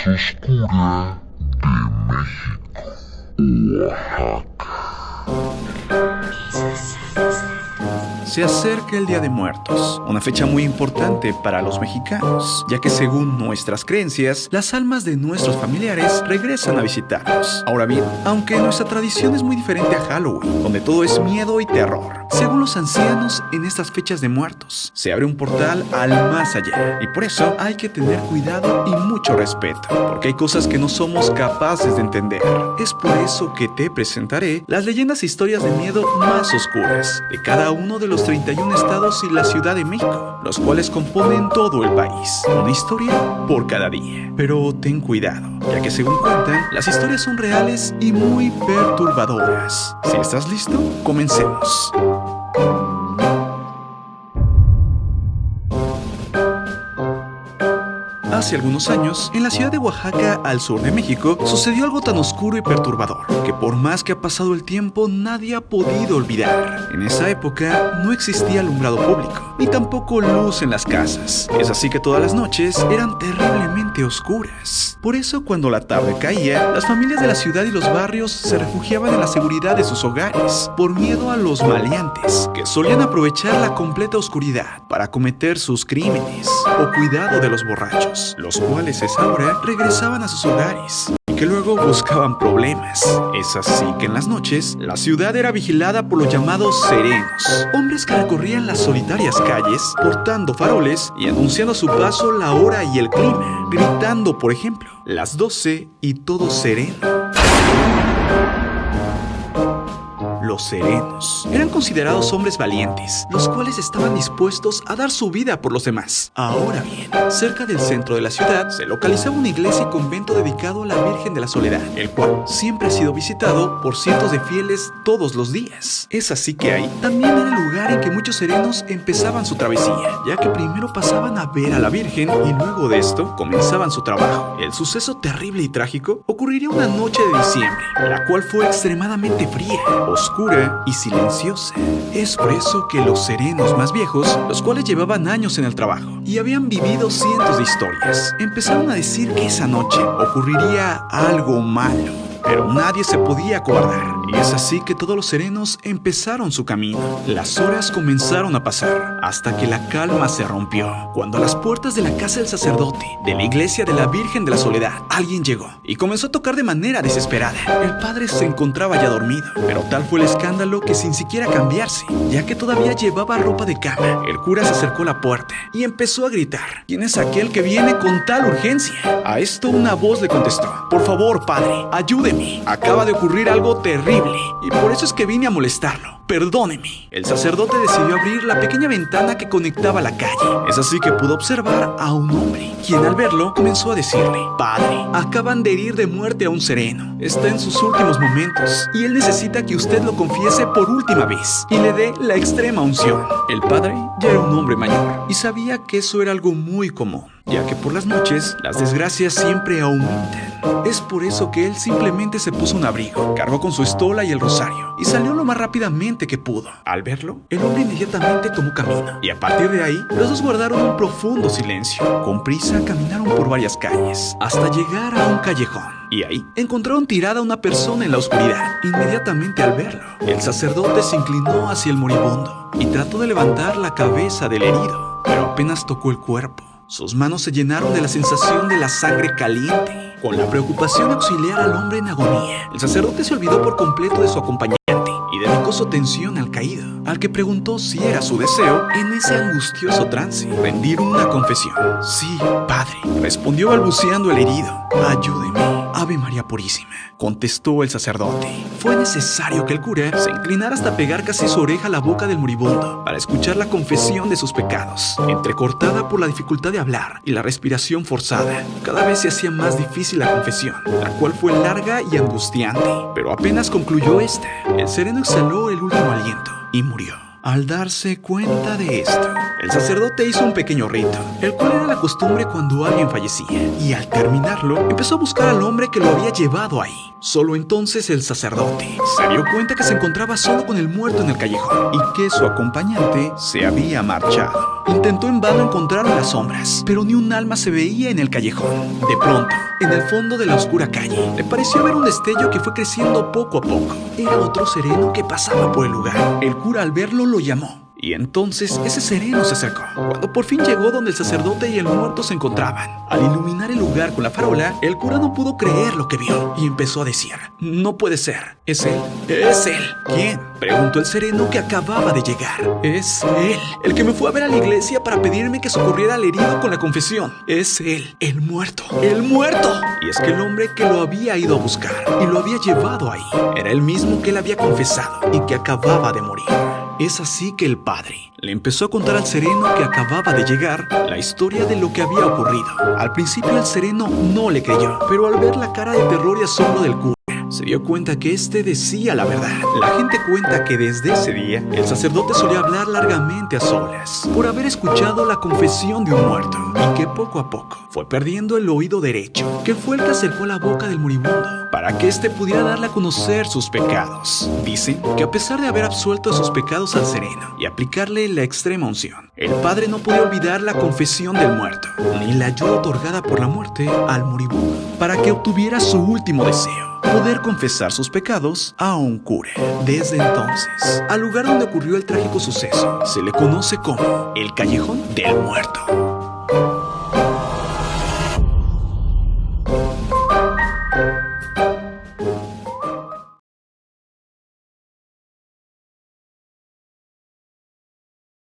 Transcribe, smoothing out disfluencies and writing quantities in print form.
oscura de México, Oaxaca. Se acerca el Día de Muertos, una fecha muy importante para los mexicanos, ya que según nuestras creencias, las almas de nuestros familiares regresan a visitarnos. Ahora bien, aunque nuestra tradición es muy diferente a Halloween, donde todo es miedo y terror, según los ancianos, en estas fechas de muertos, se abre un portal al más allá, y por eso hay que tener cuidado y mucho respeto, porque hay cosas que no somos capaces de entender. Es por eso que te presentaré las leyendas e historias de miedo más oscuras de cada uno de los 31 estados y la Ciudad de México, los cuales componen todo el país. Una historia por cada día. Pero ten cuidado, ya que según cuentan, las historias son reales y muy perturbadoras. Si estás listo, comencemos. Hace algunos años, en la ciudad de Oaxaca, al sur de México, sucedió algo tan oscuro y perturbador, que por más que ha pasado el tiempo, nadie ha podido olvidar. En esa época, no existía alumbrado público, ni tampoco luz en las casas. Es así que todas las noches eran terriblemente oscuras. Por eso, cuando la tarde caía, las familias de la ciudad y los barrios se refugiaban en la seguridad de sus hogares, por miedo a los maleantes, que solían aprovechar la completa oscuridad para cometer sus crímenes, o cuidado de los borrachos, los cuales a esa hora regresaban a sus hogares y que luego buscaban problemas. Es así que en las noches, la ciudad era vigilada por los llamados serenos, hombres que recorrían las solitarias calles portando faroles y anunciando a su paso la hora y el clima, gritando, por ejemplo, las 12 y todo sereno. Los serenos eran considerados hombres valientes, los cuales estaban dispuestos a dar su vida por los demás. Ahora bien, cerca del centro de la ciudad se localizaba una iglesia y convento dedicado a la Virgen de la Soledad, el cual siempre ha sido visitado por cientos de fieles todos los días. Es así que ahí también era el lugar en que muchos serenos empezaban su travesía, ya que primero pasaban a ver a la Virgen y luego de esto comenzaban su trabajo. El suceso terrible y trágico ocurriría una noche de diciembre, la cual fue extremadamente fría, oscura y silenciosa. Es por eso que los serenos más viejos, los cuales llevaban años en el trabajo y habían vivido cientos de historias, empezaron a decir que esa noche ocurriría algo malo, pero nadie se podía acobardar. Y es así que todos los serenos empezaron su camino. Las horas comenzaron a pasar hasta que la calma se rompió, cuando a las puertas de la casa del sacerdote de la iglesia de la Virgen de la Soledad alguien llegó y comenzó a tocar de manera desesperada. El padre se encontraba ya dormido, pero tal fue el escándalo que sin siquiera cambiarse, ya que todavía llevaba ropa de cama, el cura se acercó a la puerta y empezó a gritar: ¿quién es aquel que viene con tal urgencia? A esto una voz le contestó: por favor, padre, ayúdeme, acaba de ocurrir algo terrible y por eso es que vine a molestarlo. Perdóneme. El sacerdote decidió abrir la pequeña ventana que conectaba a la calle. Es así que pudo observar a un hombre, quien al verlo comenzó a decirle: padre, acaban de herir de muerte a un sereno. Está en sus últimos momentos y él necesita que usted lo confiese por última vez y le dé la extrema unción. El padre ya era un hombre mayor y sabía que eso era algo muy común, ya que por las noches las desgracias siempre aumentan. Es por eso que él simplemente se puso un abrigo, cargó con su estola y el rosario y salió lo más rápidamente que pudo. Al verlo, el hombre inmediatamente tomó camino y a partir de ahí, los dos guardaron un profundo silencio. Con prisa caminaron por varias calles hasta llegar a un callejón y ahí encontraron tirada a una persona en la oscuridad. Inmediatamente al verlo, el sacerdote se inclinó hacia el moribundo y trató de levantar la cabeza del herido, pero apenas tocó el cuerpo. Sus manos se llenaron de la sensación de la sangre caliente. Con la preocupación de auxiliar al hombre en agonía, el sacerdote se olvidó por completo de su acompañante y dedicó su atención al caído, al que preguntó si era su deseo, en ese angustioso trance, rendir una confesión. Sí, padre, respondió balbuceando el herido. Ayúdeme, Ave María Purísima, contestó el sacerdote. Fue necesario que el cura se inclinara hasta pegar casi su oreja a la boca del moribundo para escuchar la confesión de sus pecados, entrecortada por la dificultad de hablar y la respiración forzada. Cada vez se hacía más difícil la confesión, la cual fue larga y angustiante, pero apenas concluyó esta, el sereno exhaló el último aliento y murió. Al darse cuenta de esto, el sacerdote hizo un pequeño rito, el cual era la costumbre cuando alguien fallecía, y al terminarlo, empezó a buscar al hombre que lo había llevado ahí. Solo entonces el sacerdote se dio cuenta que se encontraba solo con el muerto en el callejón y que su acompañante se había marchado. Intentó en vano encontrarlo en las sombras, pero ni un alma se veía en el callejón. De pronto, en el fondo de la oscura calle, le pareció ver un destello que fue creciendo poco a poco. Era otro sereno que pasaba por el lugar. El cura al verlo lo llamó. Y entonces ese sereno se acercó. Cuando por fin llegó donde el sacerdote y el muerto se encontraban, al iluminar el lugar con la farola, el cura no pudo creer lo que vio y empezó a decir: no puede ser, es él, es él. ¿Quién?, preguntó el sereno que acababa de llegar. Es él, el que me fue a ver a la iglesia para pedirme que socorriera al herido con la confesión. Es él, el muerto, el muerto. Y es que el hombre que lo había ido a buscar y lo había llevado ahí era el mismo que él había confesado y que acababa de morir. Es así que el padre le empezó a contar al sereno que acababa de llegar la historia de lo que había ocurrido. Al principio el sereno no le creyó, pero al ver la cara de terror y asombro del cura, se dio cuenta que éste decía la verdad. La gente cuenta que desde ese día, el sacerdote solía hablar largamente a solas, por haber escuchado la confesión de un muerto, y que poco a poco fue perdiendo el oído derecho, que fue el que acercó la boca del moribundo, para que éste pudiera darle a conocer sus pecados. Dicen que a pesar de haber absuelto de sus pecados al sereno y aplicarle la extrema unción, el padre no podía olvidar la confesión del muerto, ni la ayuda otorgada por la muerte al moribundo, para que obtuviera su último deseo: poder confesar sus pecados a un cura. Desde entonces, al lugar donde ocurrió el trágico suceso se le conoce como el Callejón del Muerto.